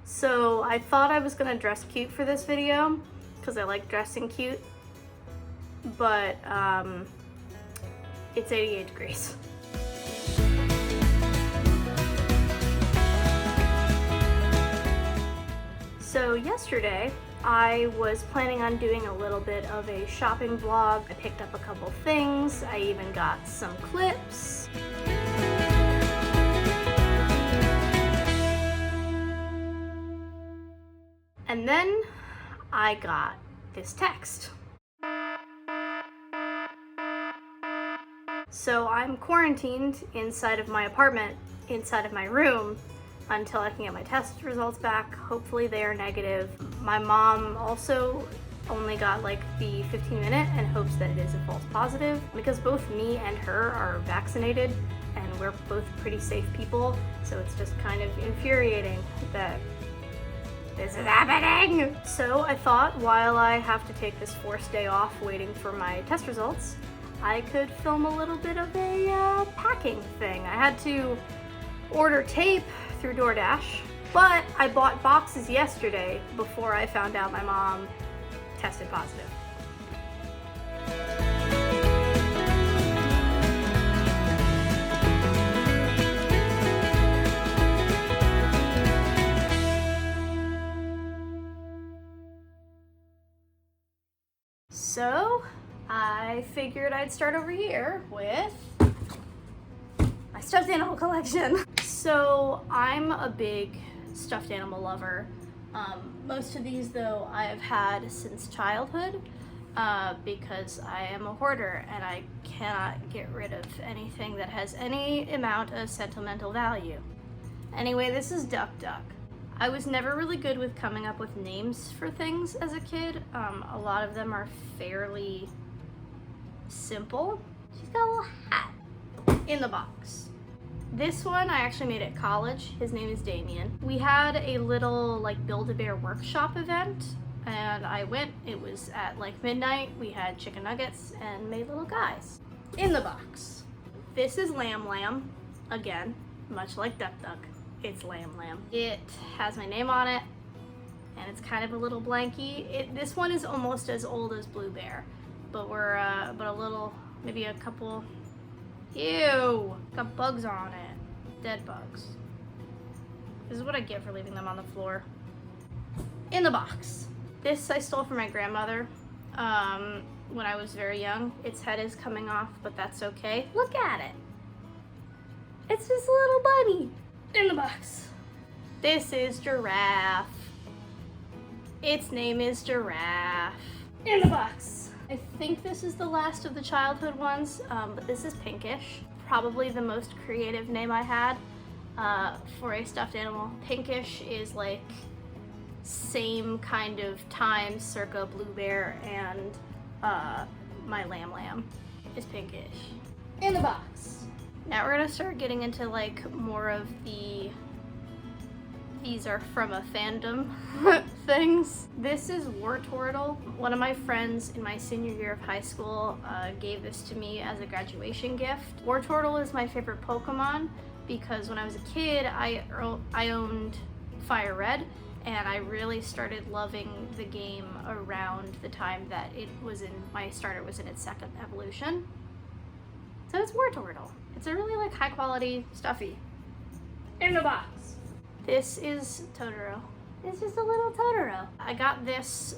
So I thought I was gonna dress cute for this video because I like dressing cute, but it's 88 degrees. So yesterday I was planning on doing a little bit of a shopping vlog. I picked up a couple things. I even got some clips. And then I got this text. So I'm quarantined inside of my apartment, inside of my room, until I can get my test results back. Hopefully they are negative. My mom also only got like the 15-minute and hopes that it is a false positive, because both me and her are vaccinated and we're both pretty safe people. So it's just kind of infuriating that this is happening. So I thought while I have to take this forced day off waiting for my test results, I could film a little bit of a packing thing. I had to order tape through DoorDash, but I bought boxes yesterday before I found out my mom tested positive. So I figured I'd start over here with my stuffed animal collection. So I'm a big stuffed animal lover. Most of these though I have had since childhood because I am a hoarder and I cannot get rid of anything that has any amount of sentimental value. Anyway, this is Duck Duck. I was never really good with coming up with names for things as a kid. A lot of them are fairly simple. She's got a little hat in the box. This one I actually made at college. His name is Damien. We had a little like Build-A-Bear workshop event and I went. It was at like midnight. We had chicken nuggets and made little guys. In the box. This is Lamb Lamb. Again, much like Duck Duck. It's Lamb Lamb. It has my name on it, and it's kind of a little blanky. This one is almost as old as Blue Bear, but we're but a little, maybe a couple. Ew, got bugs on it, dead bugs. This is what I get for leaving them on the floor. In the box. This I stole from my grandmother when I was very young. Its head is coming off, but that's okay. Look at it. It's just a little bunny. In the box. This is Giraffe. Its name is Giraffe. In the box. I think this is the last of the childhood ones, but this is Pinkish. Probably the most creative name I had for a stuffed animal. Pinkish is like same kind of time circa Blue Bear, and my Lamb Lamb is Pinkish. In the box. Now we're gonna start getting into like more of these are from a fandom things. This is Wartortle. One of my friends in my senior year of high school gave this to me as a graduation gift. Wartortle is my favorite Pokemon because when I was a kid, I owned Fire Red, and I really started loving the game around the time that my starter was in its second evolution. So it's Wartortle. It's a really like high quality stuffy. In the box. This is Totoro. It's just a little Totoro. I got this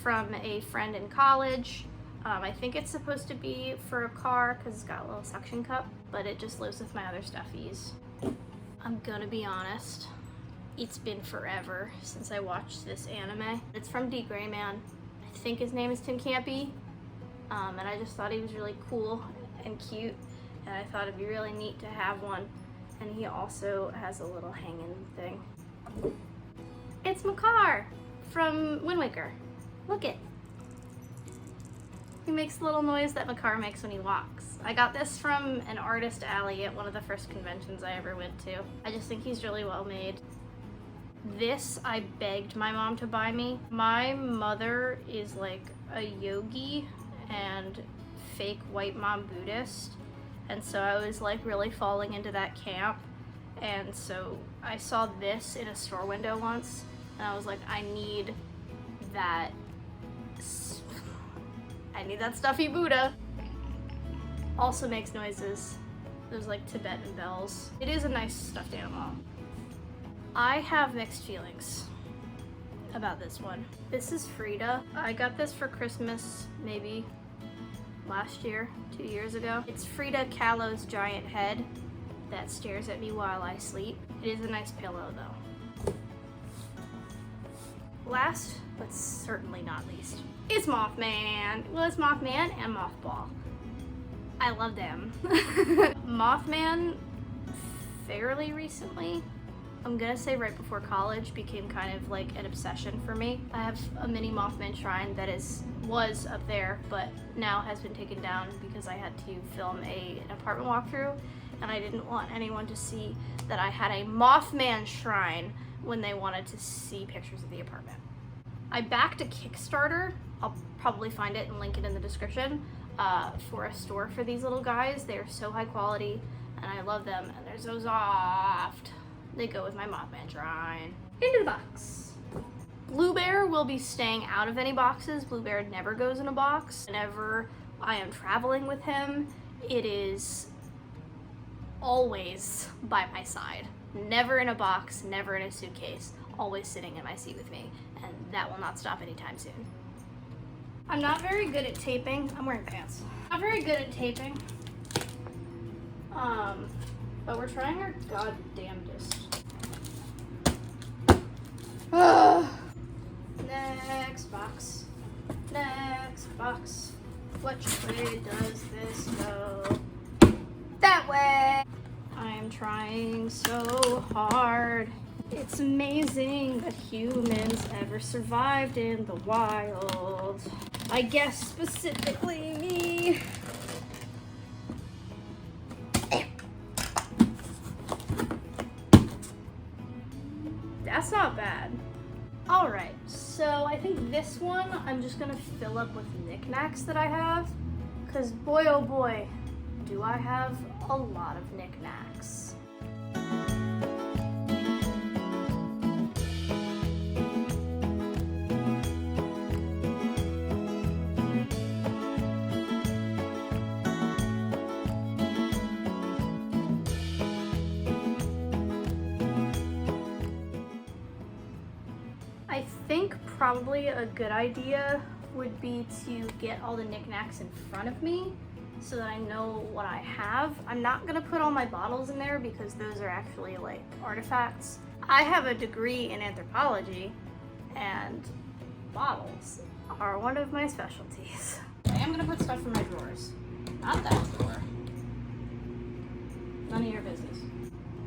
from a friend in college. I think it's supposed to be for a car because it's got a little suction cup, but it just lives with my other stuffies. I'm gonna be honest, it's been forever since I watched this anime. It's from D. Gray Man. I think his name is Tim Campy, and I just thought he was really cool and cute, and I thought it'd be really neat to have one. And he also has a little hanging thing. It's Makar from Wind Waker. Look it. He makes the little noise that Makar makes when he walks. I got this from an artist alley at one of the first conventions I ever went to. I just think he's really well made. This I begged my mom to buy me. My mother is like a yogi and fake white mom Buddhist, and so I was like really falling into that camp, and so I saw this in a store window once, and I was like, I need that stuffy Buddha. Also makes noises. There's like Tibetan bells. It is a nice stuffed animal. I have mixed feelings about this one. This is Frida. I got this for Christmas maybe last year, 2 years ago. It's Frida Kahlo's giant head that stares at me while I sleep. It is a nice pillow though. Last, but certainly not least, is Mothman. Well, it's Mothman and Mothball. I love them. Mothman, fairly recently, I'm gonna say right before college, became kind of like an obsession for me. I have a mini Mothman shrine that was up there, but now has been taken down because I had to film an apartment walkthrough, and I didn't want anyone to see that I had a Mothman shrine when they wanted to see pictures of the apartment. I backed a Kickstarter, I'll probably find it and link it in the description, for a store for these little guys. They are so high quality and I love them, and they're so soft. They go with my Mothman shrine. Into the box. Blue Bear will be staying out of any boxes. Blue Bear never goes in a box. Whenever I am traveling with him, it is always by my side. Never in a box, never in a suitcase, always sitting in my seat with me, and that will not stop anytime soon. I'm not very good at taping. I'm wearing pants. Not very good at taping. But we're trying our goddamnedest. Next box. Next box. Which way does this go? That way! I'm trying so hard. It's amazing that humans ever survived in the wild. I guess specifically me. That's not bad. All right, so I think this one I'm just gonna fill up with knickknacks that I have, because boy oh boy, do I have a lot of knickknacks. I think probably a good idea would be to get all the knickknacks in front of me so that I know what I have. I'm not gonna put all my bottles in there because those are actually like artifacts. I have a degree in anthropology and bottles are one of my specialties. I am gonna put stuff in my drawers. Not that drawer. None of your business.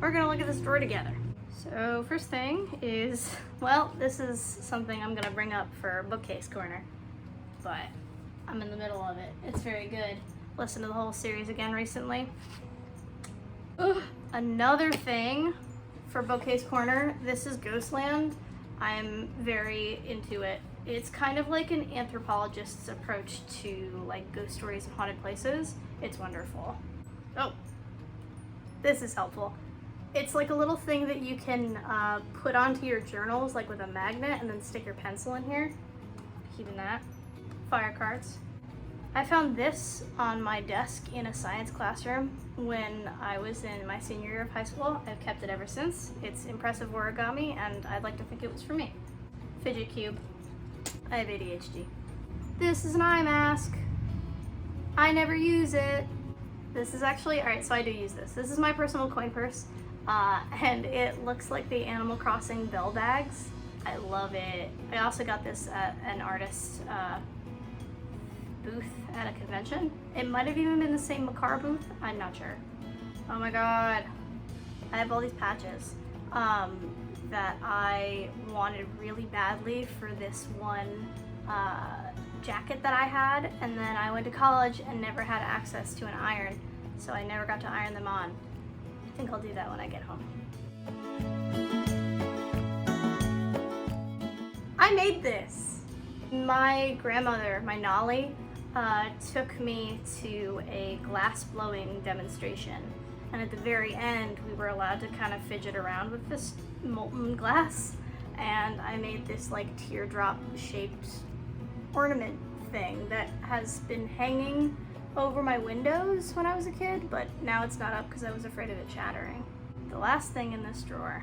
We're gonna look at this drawer together. So first thing is, well, this is something I'm gonna bring up for bookcase corner, but I'm in the middle of it. It's very good. Listened to the whole series again recently. Ugh. Another thing for bookcase corner, this is Ghostland. I'm very into it. It's kind of like an anthropologist's approach to like ghost stories and haunted places. It's wonderful. Oh, this is helpful. It's like a little thing that you can put onto your journals, like with a magnet, and then stick your pencil in here. Keeping that. Fire cards. I found this on my desk in a science classroom when I was in my senior year of high school. I've kept it ever since. It's impressive origami, and I'd like to think it was for me. Fidget cube. I have ADHD. This is an eye mask. I never use it. This is actually, all right, so I do use this. This is my personal coin purse. And it looks like the Animal Crossing bell bags. I love it. I also got this at an artist's booth at a convention. It might have even been the same Makar booth. I'm not sure. Oh my god. I have all these patches that I wanted really badly for this one jacket that I had, and then I went to college and never had access to an iron, so I never got to iron them on. I think I'll do that when I get home. I made this. My grandmother, my Nolly, took me to a glass blowing demonstration And at the very end, we were allowed to kind of fidget around with this molten glass. And I made this like teardrop shaped ornament thing that has been hanging over my windows when I was a kid, but now it's not up because I was afraid of it shattering. The last thing in this drawer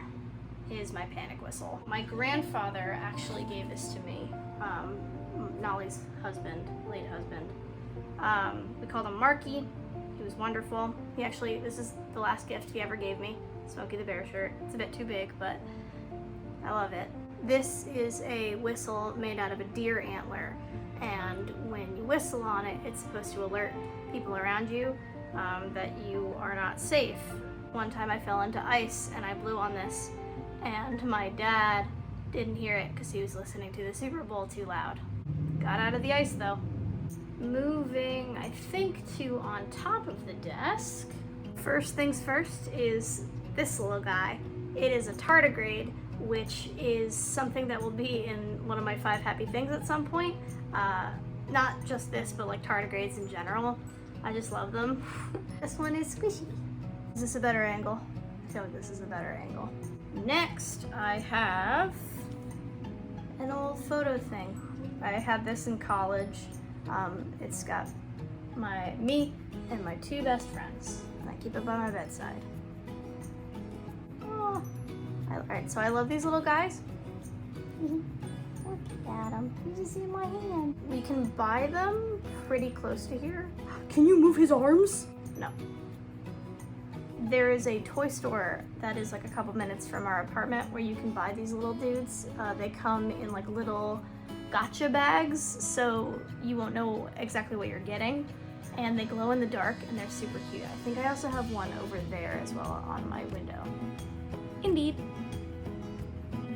is my panic whistle. My grandfather actually gave this to me, Nolly's husband, late husband. We called him Marky. He was wonderful. This is the last gift he ever gave me, Smokey the Bear shirt. It's a bit too big, but I love it. This is a whistle made out of a deer antler, and when you whistle on it, it's supposed to alert people around you that you are not safe. One time I fell into ice and I blew on this, and my dad didn't hear it because he was listening to the Super Bowl too loud. Got out of the ice though. Moving, I think, to on top of the desk. First things first is this little guy. It is a tardigrade, which is something that will be in one of my 5 happy things at some point. Not just this, but like tardigrades in general. I just love them. This one is squishy. Is this a better angle? I feel like this is a better angle. Next, I have an old photo thing. I had this in college. It's got me and my 2 best friends. I keep it by my bedside. Oh. Alright, so I love these little guys. Look at them. You see my hand. We can buy them pretty close to here. Can you move his arms? No. There is a toy store that is like a couple minutes from our apartment where you can buy these little dudes. They come in like little gotcha bags, so you won't know exactly what you're getting. And they glow in the dark and they're super cute. I think I also have one over there as well on my window. Indeed.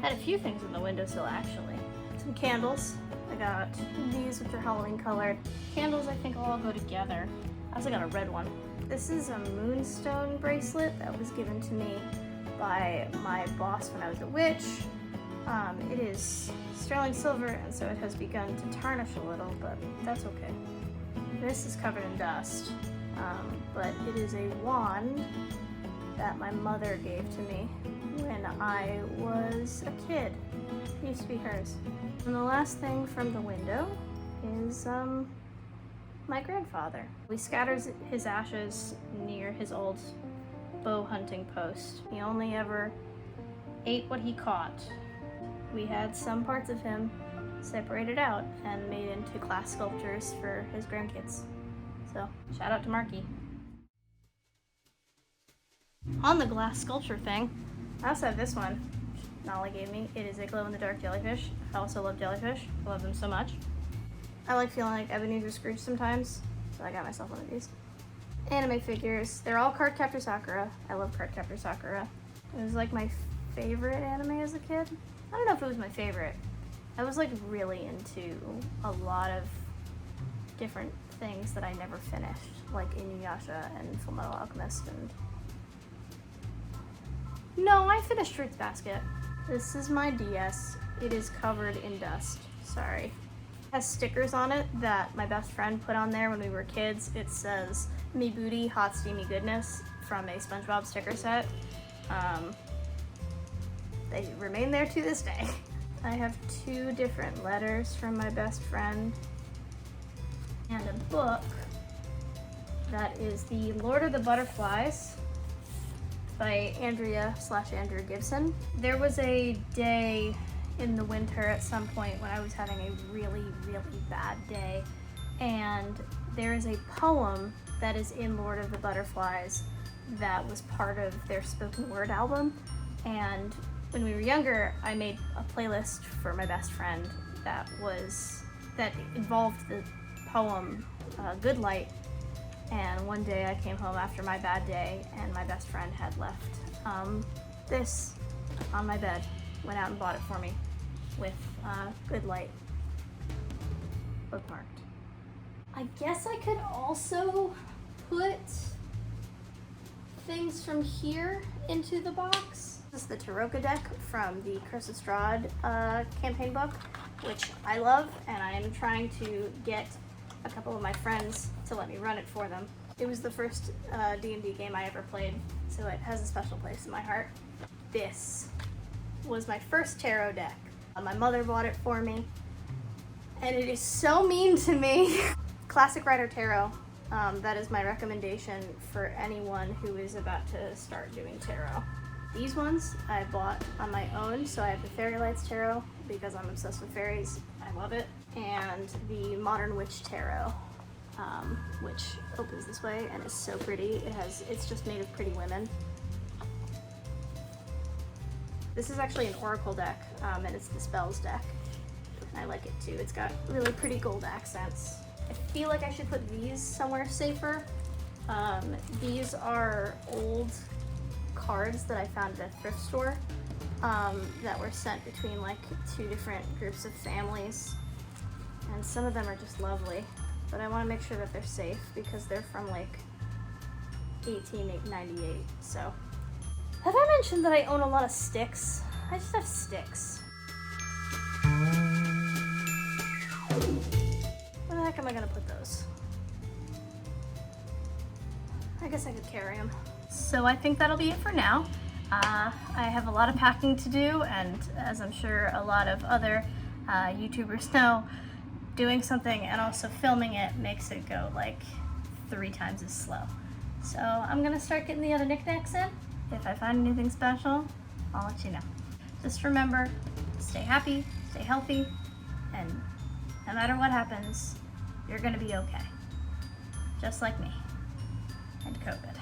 Had a few things on the windowsill actually. Some candles. I got these, which are Halloween colored. Candles I think all go together. I also got a red one. This is a moonstone bracelet that was given to me by my boss when I was a witch. It is sterling silver, and so it has begun to tarnish a little, but that's okay. This is covered in dust, but it is a wand that my mother gave to me when I was a kid. It used to be hers. And the last thing from the window is my grandfather. We scattered his ashes near his old bow hunting post. He only ever ate what he caught. We had some parts of him separated out and made into glass sculptures for his grandkids. So, shout out to Marky. On the glass sculpture thing, I also have this one Nolly gave me. It is a glow-in-the-dark jellyfish. I also love jellyfish. I love them so much. I like feeling like Ebenezer Scrooge sometimes, so I got myself one of these. Anime figures. They're all Cardcaptor Sakura. I love Cardcaptor Sakura. It was like my favorite anime as a kid. I don't know if it was my favorite. I was like really into a lot of different things that I never finished, like Inuyasha and Fullmetal Alchemist and... No, I finished Fruits Basket. This is my DS. It is covered in dust. Sorry. It has stickers on it that my best friend put on there when we were kids. It says, "Me Booty, Hot Steamy Goodness," from a SpongeBob sticker set. They remain there to this day. I have 2 different letters from my best friend and a book that is the Lord of the Butterflies by Andrea/Andrew Gibson. There was a day in the winter at some point when I was having a really, really bad day, and there is a poem that is in Lord of the Butterflies that was part of their spoken word album. And when we were younger, I made a playlist for my best friend that involved the poem Good Light. And one day I came home after my bad day and my best friend had left this on my bed. Went out and bought it for me with Good Light bookmarked. I guess I could also put things from here into the box. This is the Taroka deck from the Curse of Strahd campaign book, which I love, and I am trying to get a couple of my friends to let me run it for them. It was the first D&D game I ever played, so it has a special place in my heart. This was my first tarot deck. My mother bought it for me, and it is so mean to me. Classic Rider Tarot. That is my recommendation for anyone who is about to start doing tarot. These ones I bought on my own, so I have the Fairy Lights Tarot because I'm obsessed with fairies. I love it. And the Modern Witch Tarot, which opens this way and is so pretty. It's just made of pretty women. This is actually an Oracle deck, and it's the Spells deck. And I like it too. It's got really pretty gold accents. I feel like I should put these somewhere safer. These are old cards that I found at a thrift store that were sent between like 2 different groups of families. And some of them are just lovely, but I want to make sure that they're safe because they're from like 1898. So, have I mentioned that I own a lot of sticks? I just have sticks. Where the heck am I gonna put those? I guess I could carry them. So I think that'll be it for now. I have a lot of packing to do, and as I'm sure a lot of other YouTubers know, doing something and also filming it makes it go like 3 times as slow. So I'm gonna start getting the other knickknacks in. If I find anything special, I'll let you know. Just remember, stay happy, stay healthy, and no matter what happens, you're gonna be okay. Just like me and COVID.